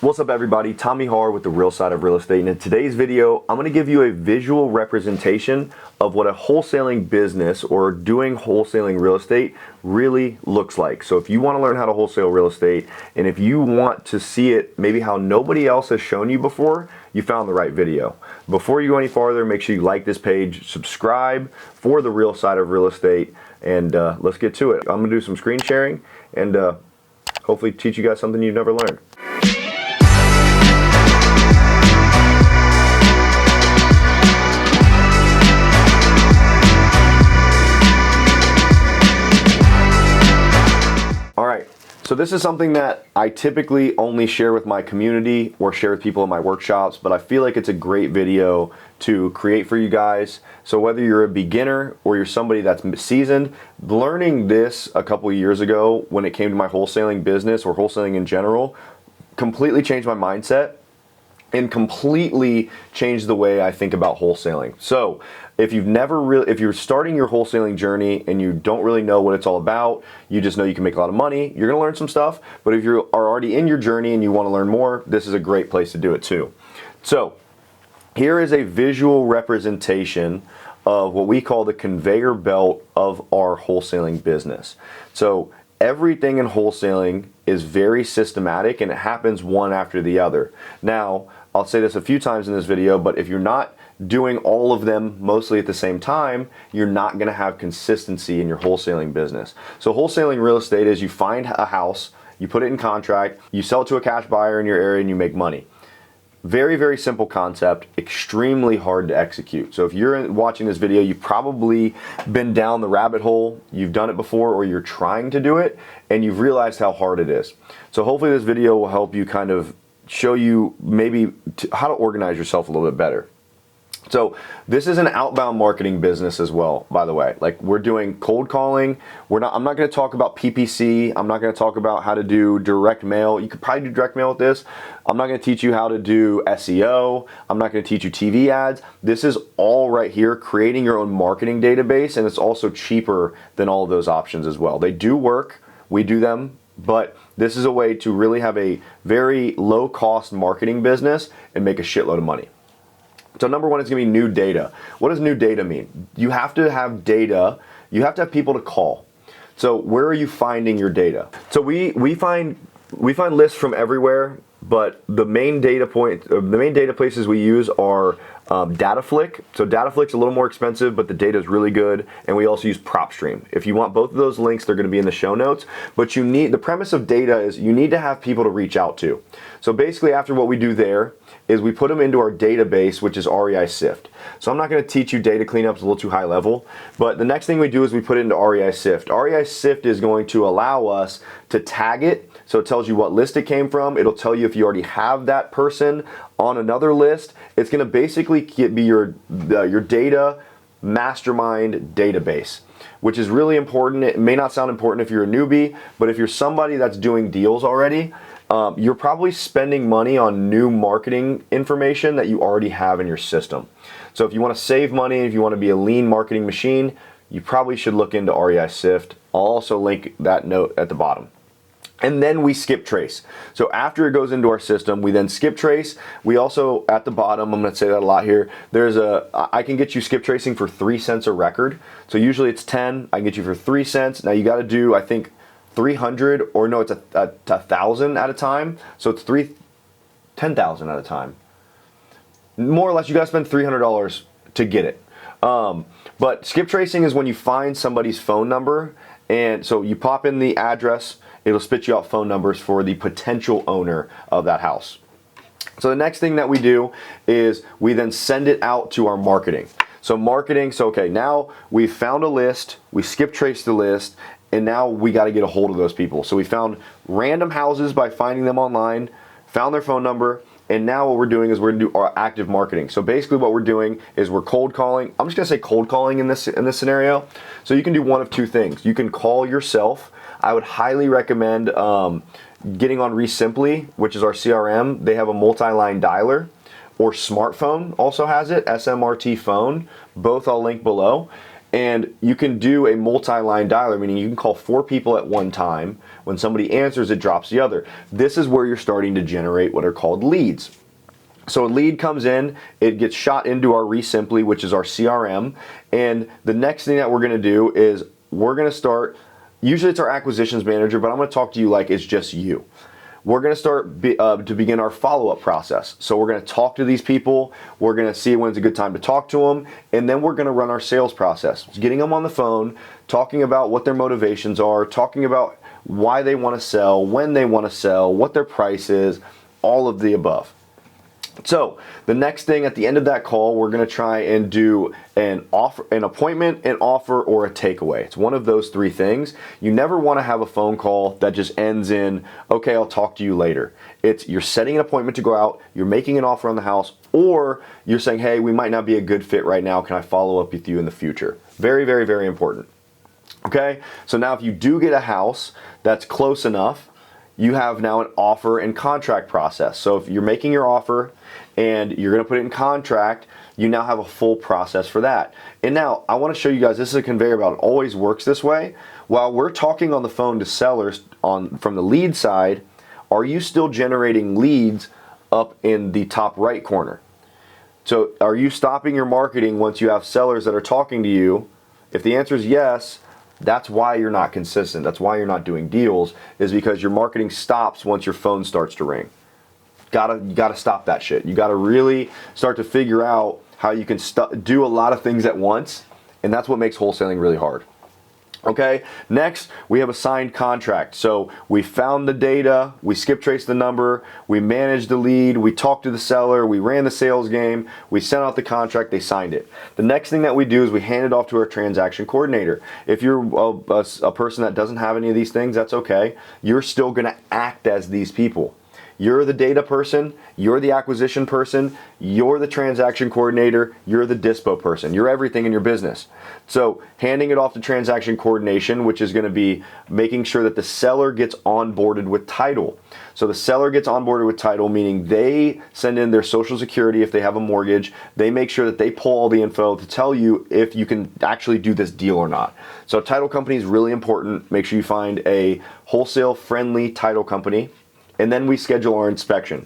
What's up everybody, Tommy Har with the Real Side of Real Estate, and in today's video I'm going to give you a visual representation of what a wholesaling business or doing wholesaling real estate really looks like. So if you want to learn how to wholesale real estate and if you want to see it maybe how nobody else has shown you before, you found the right video. Before you go any farther, make sure you like this page, subscribe for the Real Side of Real Estate, and let's get to it. I'm going to do some screen sharing and hopefully teach you guys something you've never learned. So this is something that I typically only share with my community or share with people in my workshops, but I feel like it's a great video to create for you guys. So whether you're a beginner or you're somebody that's seasoned, learning this a couple of years ago when it came to my wholesaling business or wholesaling in general completely changed my mindset and completely changed the way I think about wholesaling. So if you're starting your wholesaling journey and you don't really know what it's all about, you just know you can make a lot of money, you're gonna learn some stuff. But if you are already in your journey and you wanna learn more, this is a great place to do it too. So here is a visual representation of what we call the conveyor belt of our wholesaling business. So everything in wholesaling is very systematic and it happens one after the other. Now, I'll say this a few times in this video, but if you're not doing all of them mostly at the same time, you're not gonna have consistency in your wholesaling business. So wholesaling real estate is you find a house, you put it in contract, you sell it to a cash buyer in your area and you make money. Very, very simple concept, extremely hard to execute. So if you're watching this video, you've probably been down the rabbit hole, you've done it before or you're trying to do it and you've realized how hard it is. So hopefully this video will help you kind of show you maybe how to organize yourself a little bit better. So this is an outbound marketing business as well, by the way. Like we're doing cold calling. I'm not going to talk about PPC. I'm not going to talk about how to do direct mail. You could probably do direct mail with this. I'm not going to teach you how to do SEO. I'm not going to teach you TV ads. This is all right here, creating your own marketing database, and it's also cheaper than all of those options as well. They do work. We do them. But this is a way to really have a very low cost marketing business and make a shitload of money. So number one is going to be new data. What does new data mean? You have to have data. You have to have people to call. So where are you finding your data? So we find lists from everywhere, but the main data places we use are DataFlick. So DataFlick's a little more expensive, but the data is really good. And we also use PropStream. If you want both of those links, they're going to be in the show notes. But the premise of data is you need to have people to reach out to. So basically after what we do there is we put them into our database, which is REI Sift. So I'm not going to teach you data cleanup, it's a little too high level. But the next thing we do is we put it into REI Sift. REI Sift is going to allow us to tag it. So it tells you what list it came from. It'll tell you if you already have that person on another list. It's going to basically be your data mastermind database, which is really important. It may not sound important if you're a newbie, but if you're somebody that's doing deals already, you're probably spending money on new marketing information that you already have in your system. So if you want to save money, if you want to be a lean marketing machine, you probably should look into REI Sift. I'll also link that note at the bottom. And then we skip trace. So after it goes into our system, we then skip trace. We also, at the bottom, I'm going to say that a lot here, I can get you skip tracing for 3 cents a record. So usually it's 10, I can get you for 3 cents. Now you got to do, I think, 300, or no, it's a 1,000 at a time. So it's 10,000 at a time. More or less, you got to spend $300 to get it. But skip tracing is when you find somebody's phone number, and so you pop in the address, it'll spit you out phone numbers for the potential owner of that house. So the next thing that we do is we then send it out to our marketing. So okay, now we've found a list, we skip traced the list, and now we got to get a hold of those people. So we found random houses by finding them online, found their phone number, and now what we're doing is we're going to do our active marketing. So basically what we're doing is we're cold calling. I'm just going to say cold calling in this scenario. So you can do one of two things. You can call yourself. I would highly recommend getting on Resimpli, which is our CRM. They have a multi-line dialer, or smartphone also has it, SMRT phone. Both I'll link below. And you can do a multi-line dialer, meaning you can call 4 people at one time. When somebody answers, it drops the other. This is where you're starting to generate what are called leads. So a lead comes in, it gets shot into our Resimpli, which is our CRM. And the next thing that we're gonna do is we're gonna start, usually it's our acquisitions manager, but I'm gonna talk to you like it's just you. We're gonna start to begin our follow-up process. So we're gonna talk to these people, we're gonna see when's a good time to talk to them, and then we're gonna run our sales process. Getting them on the phone, talking about what their motivations are, talking about why they wanna sell, when they wanna sell, what their price is, all of the above. So the next thing at the end of that call, we're gonna try and do an appointment, an offer, or a takeaway. It's one of those 3 things. You never wanna have a phone call that just ends in, okay, I'll talk to you later. It's you're setting an appointment to go out, you're making an offer on the house, or you're saying, hey, we might not be a good fit right now. Can I follow up with you in the future? Very, very, very important. Okay, so now if you do get a house that's close enough, you have now an offer and contract process. So if you're making your offer and you're gonna put it in contract, you now have a full process for that. And now I wanna show you guys, this is a conveyor belt. It always works this way. While we're talking on the phone to sellers from the lead side, are you still generating leads up in the top right corner? So are you stopping your marketing once you have sellers that are talking to you? If the answer is yes, that's why you're not consistent. That's why you're not doing deals, is because your marketing stops once your phone starts to ring. You gotta stop that shit. You gotta really start to figure out how you can do a lot of things at once, and that's what makes wholesaling really hard. Okay, next we have a signed contract. So we found the data, we skip traced the number, we managed the lead, we talked to the seller, we ran the sales game, we sent out the contract, they signed it. The next thing that we do is we hand it off to our transaction coordinator. If you're a person that doesn't have any of these things, that's okay. You're still gonna act as these people. You're the data person, you're the acquisition person, you're the transaction coordinator, you're the Dispo person. You're everything in your business. So handing it off to transaction coordination, which is going to be making sure that the seller gets onboarded with title. So the seller gets onboarded with title, meaning they send in their social security if they have a mortgage. They make sure that they pull all the info to tell you if you can actually do this deal or not. So title company is really important. Make sure you find a wholesale friendly title company. And then we schedule our inspection.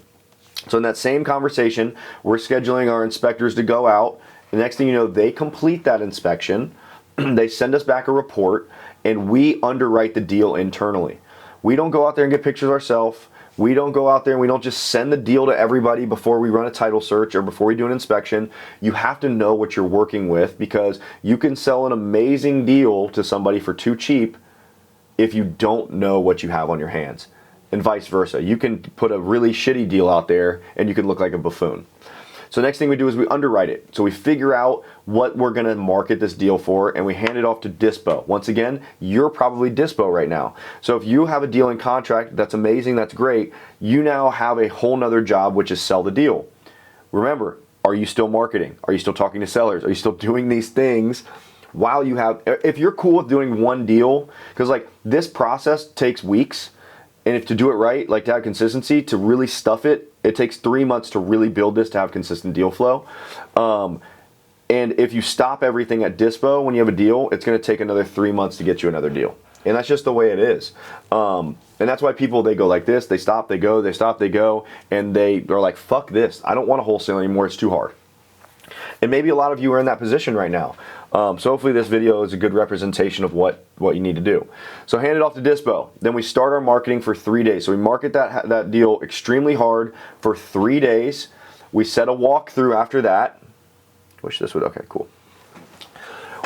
So in that same conversation, we're scheduling our inspectors to go out. The next thing you know, they complete that inspection, they send us back a report, and we underwrite the deal internally. We don't go out there and get pictures ourselves. We don't go out there and we don't just send the deal to everybody before we run a title search or before we do an inspection. You have to know what you're working with, because you can sell an amazing deal to somebody for too cheap if you don't know what you have on your hands. And vice versa. You can put a really shitty deal out there and you can look like a buffoon. So next thing we do is we underwrite it. So we figure out what we're gonna market this deal for, and we hand it off to Dispo. Once again, you're probably Dispo right now. So if you have a deal in contract, that's amazing, that's great. You now have a whole nother job, which is sell the deal. Remember, are you still marketing? Are you still talking to sellers? Are you still doing these things while you have, if you're cool with doing one deal, because like this process takes weeks. And if to do it right, like to have consistency, to really stuff it, it takes 3 months to really build this to have consistent deal flow. And if you stop everything at Dispo when you have a deal, it's going to take another 3 months to get you another deal. And that's just the way it is. And that's why people, they go like this, they stop, they go, they stop, they go, and they're like, fuck this. I don't want to wholesale anymore. It's too hard. And maybe a lot of you are in that position right now. So hopefully this video is a good representation of what you need to do. So hand it off to Dispo. Then we start our marketing for 3 days. So we market that deal extremely hard for 3 days. We set a walkthrough after that. Wish this would, okay, cool.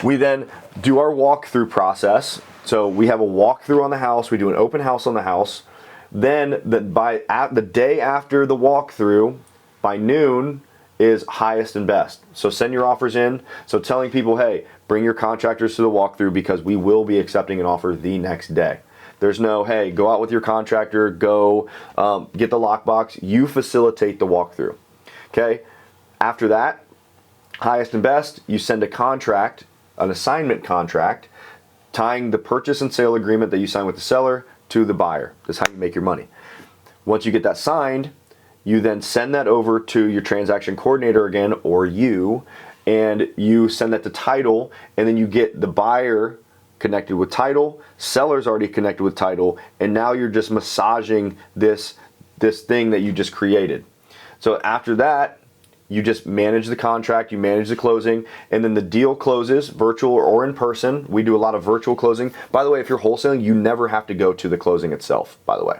We then do our walkthrough process. So we have a walkthrough on the house. We do an open house on the house. Then the day after the walkthrough, by noon, is highest and best. So send your offers in. So telling people, hey, bring your contractors to the walkthrough because we will be accepting an offer the next day. There's no, hey, go out with your contractor, go get the lockbox. You facilitate the walkthrough. Okay. After that, highest and best, you send a contract, an assignment contract, tying the purchase and sale agreement that you sign with the seller to the buyer. That's how you make your money. Once you get that signed, you then send that over to your transaction coordinator again, or you, and you send that to title, and then you get the buyer connected with title, seller's already connected with title, and now you're just massaging this thing that you just created. So after that, you just manage the contract, you manage the closing, and then the deal closes, virtual or in person. We do a lot of virtual closing. By the way, if you're wholesaling, you never have to go to the closing itself, by the way.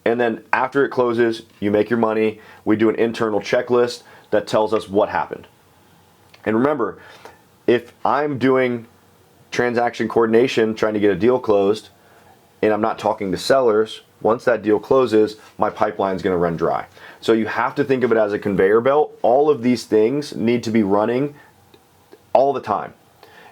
And then after it closes, you make your money. We do an internal checklist that tells us what happened. And remember, if I'm doing transaction coordination, trying to get a deal closed, and I'm not talking to sellers, once that deal closes, my pipeline is going to run dry. So you have to think of it as a conveyor belt. All of these things need to be running all the time.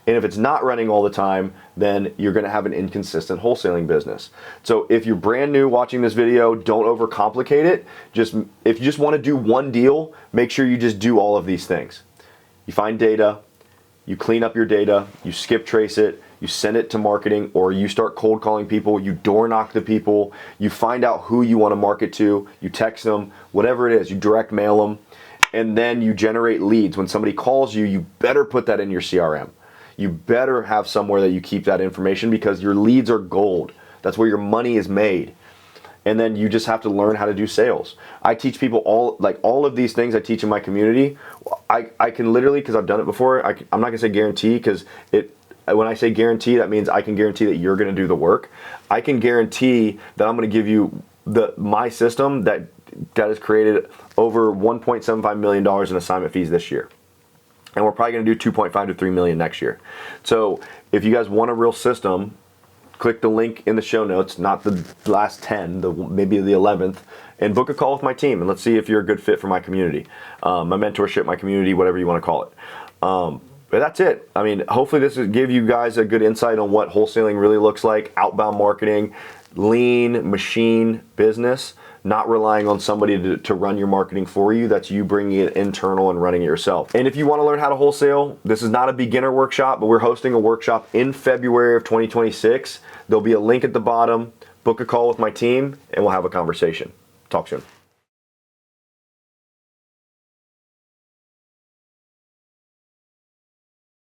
And if it's not running all the time, then you're going to have an inconsistent wholesaling business. So if you're brand new watching this video, don't overcomplicate it. If you just want to do one deal, make sure you just do all of these things. You find data, you clean up your data, you skip trace it, you send it to marketing, or you start cold calling people, you door knock the people, you find out who you want to market to, you text them, whatever it is, you direct mail them, and then you generate leads. When somebody calls you, you better put that in your CRM. You better have somewhere that you keep that information, because your leads are gold. That's where your money is made. And then you just have to learn how to do sales. I teach people all of these things I teach in my community. I can literally, because I've done it before, I'm not gonna say guarantee, because when I say guarantee, that means I can guarantee that you're gonna do the work. I can guarantee that I'm gonna give you my system that has created over $1.75 million in assignment fees this year. And we're probably gonna do 2.5 to 3 million next year. So if you guys want a real system, click the link in the show notes, not the last 10, maybe the 11th, and book a call with my team, and let's see if you're a good fit for my community, my mentorship, my community, whatever you want to call it. But that's it. I mean, hopefully this will give you guys a good insight on what wholesaling really looks like, outbound marketing, lean machine business, not relying on somebody to run your marketing for you. That's you bringing it internal and running it yourself. And if you want to learn how to wholesale, this is not a beginner workshop, but we're hosting a workshop in February of 2026. There'll be a link at the bottom. Book a call with my team, and we'll have a conversation. Talk soon.